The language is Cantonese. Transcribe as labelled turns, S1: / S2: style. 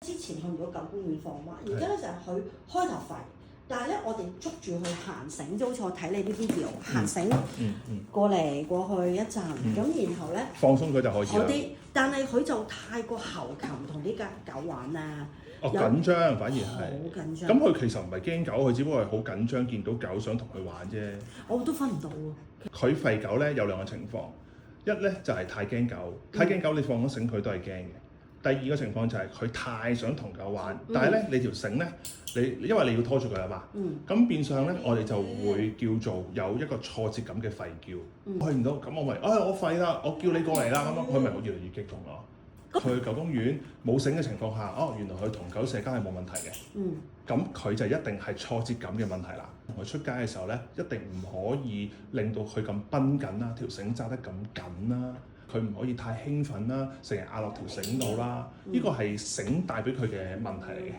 S1: 之前去唔到狗公園放貓，而家咧就係佢開頭吠，但係咧我哋捉住佢行繩，即好似我睇你啲 video 行繩，過嚟過去一陣，咁然後咧
S2: 放鬆佢就可以
S1: 好啲，但係佢就太過猴擒同啲狗玩啊。
S2: 緊張反而係
S1: 好緊張。
S2: 咁佢其實唔係驚狗，佢只不過係好緊張，見到狗想同佢玩啫。
S1: 我都分唔到喎。
S2: 佢吠狗咧有兩個情況，一咧就係太驚狗，太驚狗你放咗繩佢都係驚嘅。第二個情況就係佢太想同狗玩，但係咧你條繩咧，你因為你要拖住佢啊嘛，咁變相咧我哋就會叫做有一個挫折感嘅吠叫，去唔到咁我咪我吠啦，我叫你過嚟啦，咁樣佢咪越嚟越激動咯。去狗公園冇繩嘅情況下，原來佢同狗社交係冇問題嘅，咁佢就一定係挫折感嘅問題啦。同佢出街嘅時候咧，一定唔可以令到佢咁繃緊啦，條繩揸得咁緊啦。佢唔可以太興奮啦，成日壓落條繩度啦，呢個係繩帶俾佢嘅問題嚟嘅。